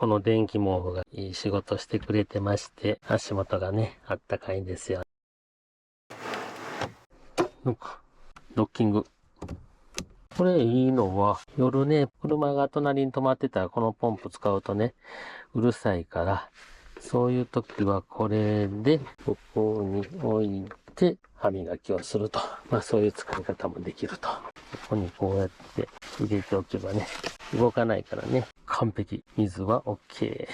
この電気毛布がいい仕事してくれてまして、足元がね、あったかいんですよ。ドッキング。これいいのは、夜ね、車が隣に止まってたらこのポンプ使うとね、うるさいから、そういう時はこれで、ここに置いて、歯磨きをすると。まあそういう使い方もできると。ここにこうやって入れておけばね、動かないからね、完璧。水は OK。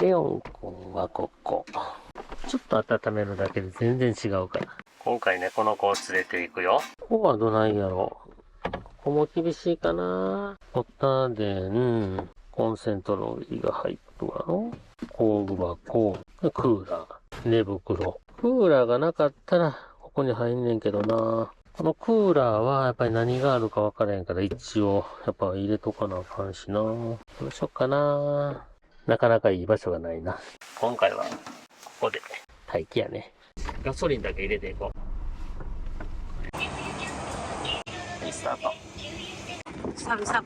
レオン君はここ。ちょっと温めるだけで全然違うから。今回ね、この子を連れて行くよ。ここはどないやろう。ここも厳しいかな。ホタデン、コンセントの売りが入ったの。工具箱、クーラー、寝袋。クーラーがなかったら、ここに入んねんけどな。このクーラーはやっぱり何があるか分からへんから一応やっぱ入れとかなあかんしな。どうしよっかな。なかなかいい場所がないな。今回はここで待機やね。ガソリンだけ入れていこう。はい、スタート。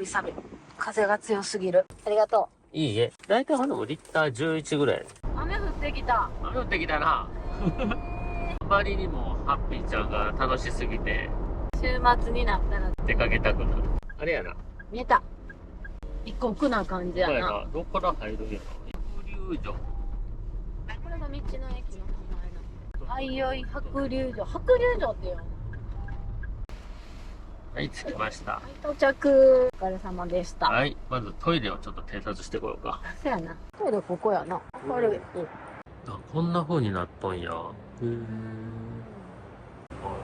サビ。風が強すぎる。ありがといいえ。だいたいほんでもリッター11ぐらい。う。雨降ってきた。雨降ってきたな。あまりにもハッピーちゃんが楽しすぎて週末になったら出かけたくなる。あれやな。見えた。一個奥な感じやな。そうやな。どこから入るんやろ。白龍城。これが道の駅の名前な。あいよい白龍城。白龍城ってよ。はい、着きました。はい、到着。お疲れ様でした。はい、まずトイレをちょっと偵察してこようか。そうやな。トイレここやな。明るい。あ、こんな風になっとんや。あ、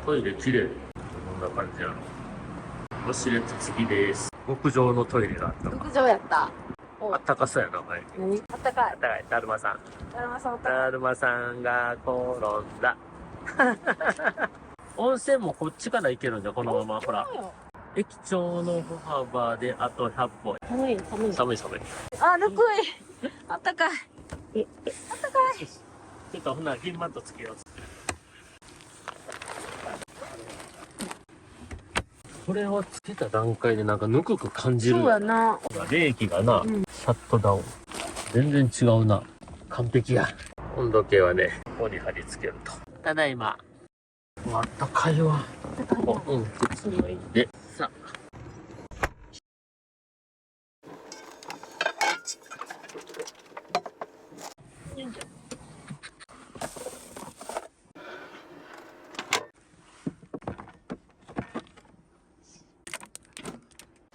トイレ綺麗。こんな感じやろ。ウォシュレット付きです。屋上のトイレがあったわ。屋上やった。あったかそうやな、はい。何？あったかい。あったかい。だるまさん。だるまさんおったかい。だるまさんが転んだ。温泉もこっちから行けるんだよ、このまま。ほら。駅長の歩幅であと100歩。寒い。寒い。あ、ぬくい。あったかい。あったかい。ちょっとほな、銀マットつけよう。これをつけた段階でなんかぬくく感じる。そうやな。冷気がな、シャットダウン。全然違うな。完璧や。温度計はね、ここに貼り付けると。ただいま。あったかいわ。靴脱いで。さあ。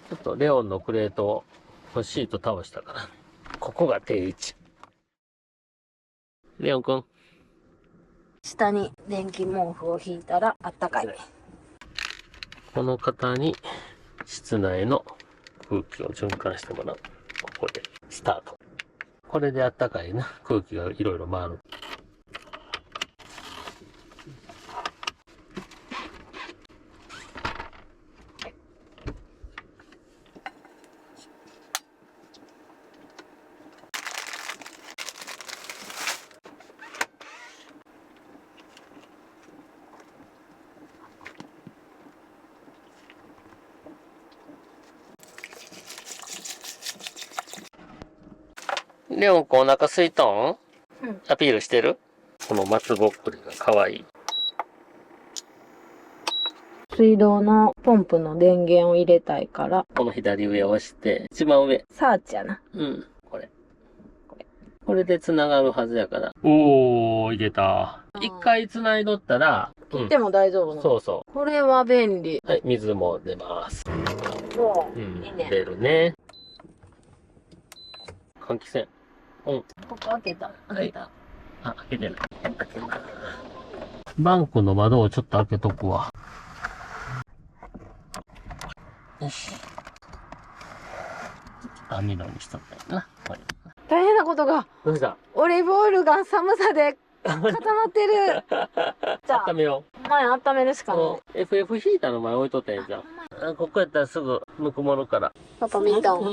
ちょっとレオンのクレートをシート倒したから、ここが定位置。レオンくん。下に電気毛布を引いたらあったかい。この方に室内の空気を循環してもらう。ここでスタート。これであったかいな。空気がいろいろ回る。レオンくんお腹すいとん？アピールしてる？この松ぼっくりが可愛い。水道のポンプの電源を入れたいから。この左上を押して、一番上。サーチやな。これで繋がるはずやから。おー、入れた。一回繋いどったら、切っても大丈夫なの？そうそこれは便利。う。はい、水も出ます。いいね。出るね。換気扇。ここ開けた。開けてない。バンクの窓をちょっと開けとくわ。よし。網戸にしとったよな。大変なことが。どうした？オリーブオイルが寒さで固まってる。じゃあ、温めよ前温めるしかない。FF ヒーターの前置いとったんやじゃん。ここやったらすぐぬくもるから。パパ見たん。ど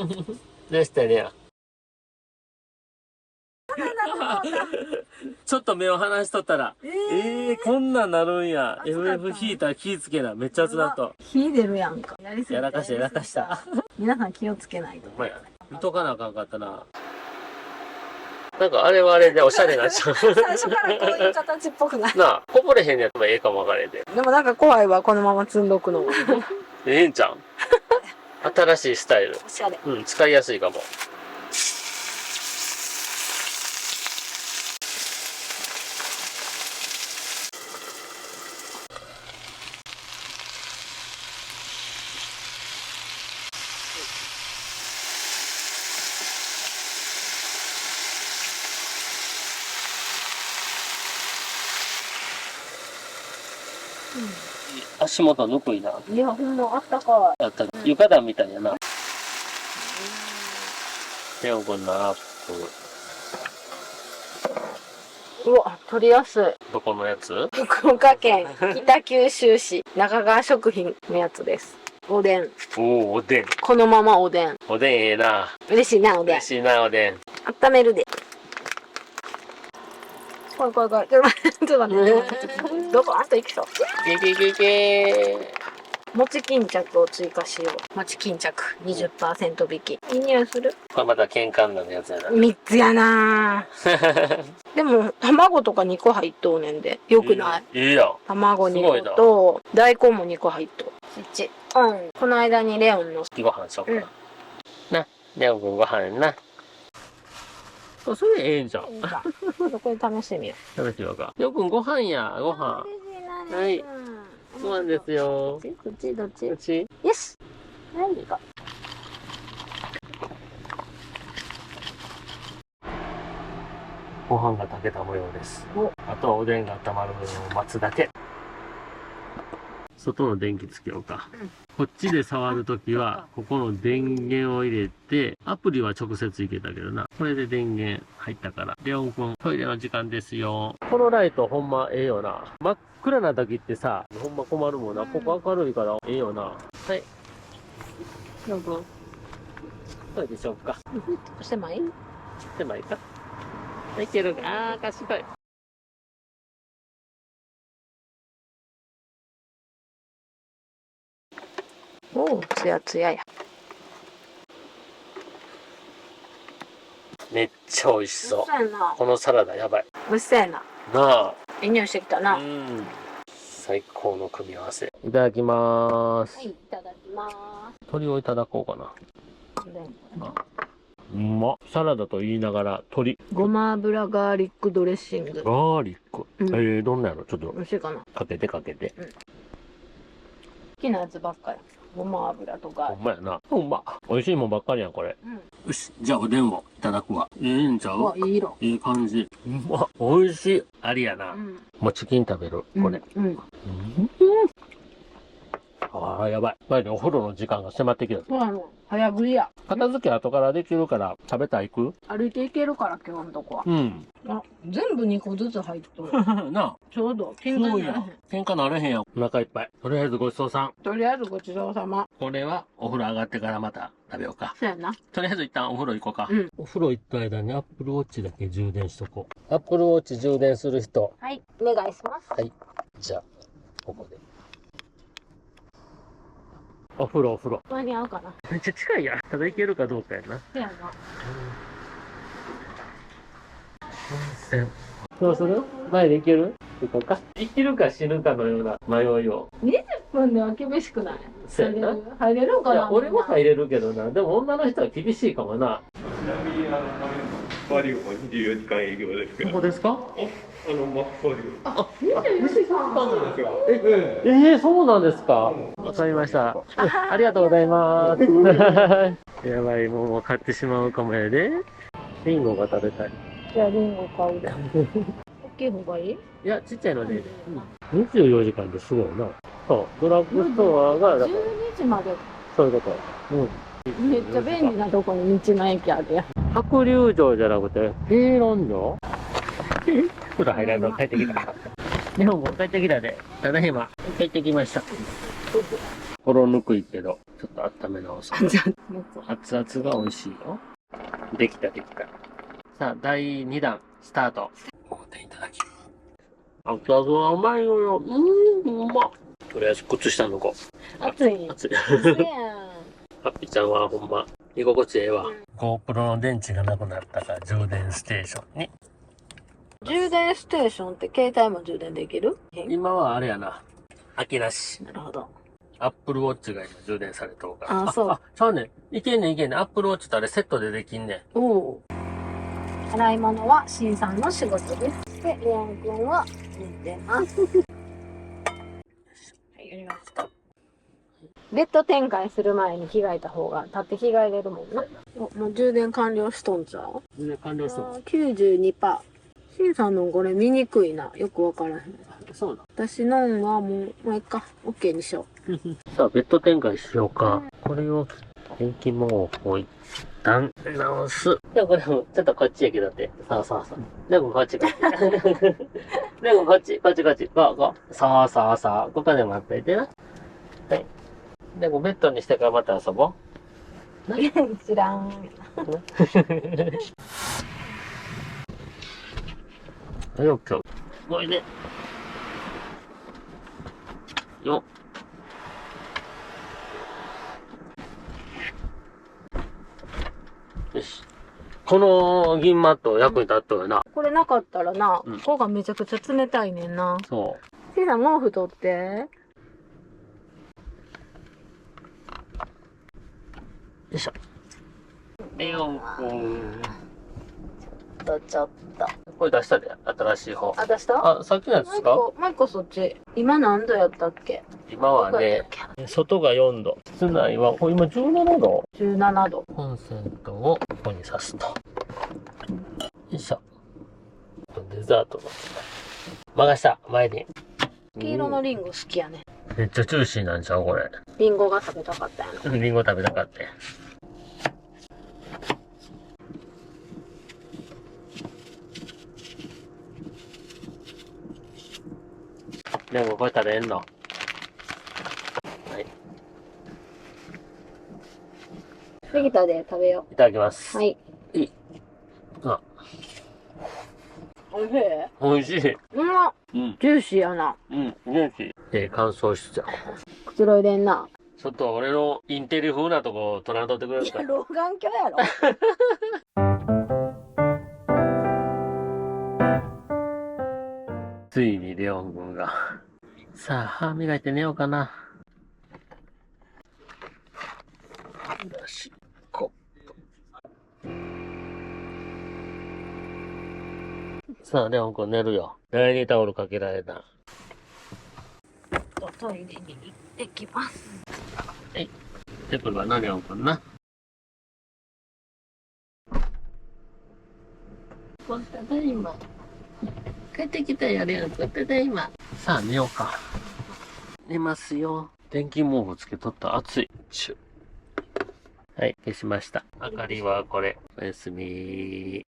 うしたねや。ちょっと目を離しとったら。こんなんなるんや。FF ヒーター気ぃつけな。めっちゃ熱なっと。火出るやんか。やらかした。皆さん気をつけないと。見とかなあかんかったな。なんかあれはあれでおしゃれなっちゃう。最初からこういう形っぽくないなあ、こぼれへんやつもええかもわかれんで。でもなんか怖いわ、このまま積んどくの。ええんちゃん新しいスタイル。おしゃれ。うん、使いやすいかも。足元ぬくいな。いや、ほんまあったかい。やった床暖みたいやな。レオン君のアップ。うわ、取りやすい。どこのやつ？福岡県北九州市中川食品のやつです。おでん。おお、おでん。このままおでん。おでんええな。嬉しいな、おでん嬉。しいな、おでん。温めるで。怖い怖い怖い。ちょっと待って、ちょっと待って。どこあと行きそう。ゲゲゲゲ餅巾着を追加しよう。餅巾着 20% 引き。いい匂いする？これまた喧嘩になるやつやな。 3つやなぁ。でも、卵とか2個入っとうねんで。よくない？いいやん。卵2個と、大根も2個入っとう。1。うん。この間にレオンの。ご飯しようかな。な、レオン君ご飯やんな。それええんじゃん。ちょっとこれ試してみよう。食べてようか。レオン君ご飯や、ご飯。はい。そうなんですよ。どっちどっちうちよし。はい、行こご飯が炊けた模様ですお。あとはおでんが温まるのを待つだけ。外の電気つけようか。こっちで触るときは、ここの電源を入れて、アプリは直接いけたけどな。これで電源入ったから。レオン君、トイレの時間ですよ。このライトほんまええよな。真っ暗な時ってさ、ほんま困るもんな。ここ明るいからええよな。はい。レオン君、どうでしょうか。う。してもいい？でもいいか。いけるか。あー、賢い。おう、つやつやや。めっちゃ美味しそう。うっやな。このサラダやばい。うっせえな。なあ。いい匂いしてきたな。はうん。最高の組み合わせ。いただきまーす。い、いただきま鶏をいただこうかな。ーす。うまっ。サラダと言いながら鶏。ごま油ガーリックドレッシング。ガーリック。うんどんなやろちょっと美味しいかな。かけてかけて。好きなやつばっかり。ごま油とかほん。まやな。ほんま。美味しいもんばっかりやん、これ。うん。よし。じゃあおでんをいただくわ。いいんちゃうわ、う？いい色。いい感じ。うまっ。美味しい。ありやな。ん。もうチキン食べる。これ。うん。ああ、やばい。前にお風呂の時間が迫ってきた。そうなの。早食いや。片付け後からできるから食べたいく？歩いていけるから、今日のとこは。うん。あ、全部2個ずつ入っとる。なあ。ちょうど。すごいやん。喧嘩なれへんやん。お腹いっぱい。とりあえずごちそうさん。とりあえずごちそうさま。これはお風呂上がってからまた食べようか。そうやな。とりあえず一旦お風呂行こうか。うん。お風呂行った間にアップルウォッチだけ充電しとこう。アップルウォッチ充電する人。はい。お願いします。はい。じゃあ、ここで。お風呂。間に合うかな。めっちゃ近いやん。ただ行けるかどうかやな。そうやな。温泉。どうする？前で行ける？行こうか。生きるか死ぬかのような迷いを。 20分では厳しくない？そうやな。入れるかな。いや、俺も入れるけどな。でも女の人は厳しいかもな。ちなみにマリオも24時間営業ですけど。ここですか？マッコリあ、24時間。そうなんですよ。そうなんですか。わかりました。ありがとうございます。やばい、もう買ってしまうかもやで。リンゴが食べたい。じゃあリンゴ買うで。大きい方がいい？いや、ちっちゃいので、24時間ですごいな。そう、ドラッグストアが、だから、 12時まで。そういうこと。めっちゃ便利なとこに道の駅あるやん。白龍城じゃなくて、平論城？風呂入らんの帰ってきた。日本語帰ってきたで。ただいま、帰ってきました。ほろぬくいけど、ちょっと温め直そう。じゃ熱々が美味しいよ。できた。さあ、第2弾、スタート。おでいただきます。熱々はうまいのよ。うまっ。とりあえず靴下脱ごう。暑い。熱い。暑いやん。ハッピーちゃんはほんま、居心地ええわ。GoPro の電池がなくなったから充電ステーションに。充電ステーションって携帯も充電できる？今はあれやな。空きなし。なるほど。Apple Watch が今充電されとるから。あ、そう。ちゃうねん。いけんねんいけんねん。Apple Watch とあれセットでできんねん。おお。洗い物はシンさんの仕事です。で、レオン君は寝てます。はい、やりました。ベッド展開する前に着替えた方が、立って着替えれるもんな。もう充電完了しとんちゃう？充電完了したの？ 92%。シンさんのこれ見にくいな。よくわからへん。そうだ。私のんはもういいか。OK にしよう。さあ、ベッド展開しようか。これを、電気毛布を一旦直す。でもこれも、ちょっとこっちやけどって。そうそうそう。でもこっちこっち。でもこっち、こっちこっち。こう。そうそうそう。ここで待っといてな。はい。でもベッドにしてからまた遊ぼう。知らん。よっきょ。おいで。よっ。よし。この銀マット役に立っとるな。これなかったらな、うんここがめちゃくちゃ冷たいねんな。そシンさん毛布取って。う。よいしょ。レオンくん。ちょっと。これ出したで、新しい方。あ、出した？あ、さっきのやつですか？もう一個そっち。今何度やったっけ？今はね、外が4度。室内は、今17度。 17度。コンセントをここに挿すと。よいしょ。デザートの。任した、前に。黄色のリンゴ好きやね。めっちゃジューシーなんちゃうこれ。リンゴが食べたかったやな。リンゴ食べたかったよ。でもこれ食べんの？はい。できたで食べよいただきます。う。はい。いい。あ、おいしい？美味しい。うん。うん。ジューシーやな。うん。元気。乾燥しちゃう。くつろいでんな。ちょっと俺のインテリ風なとこ取らんとってくれるか。老眼鏡やろ。ついにレオン君が。さあ、歯磨いて寝ようかな。よし、こう。さあ、レオン君寝るよ。誰にタオルかけられた？トイレに行ってきます。はい。で、これはな、レオン君な。ただいま。帰ってきたよ、レオン君。ただいま。さあ、寝ようか。寝ますよ。電気毛布つけとったら暑い。はい、消しました。明かりはこれ。おやすみ。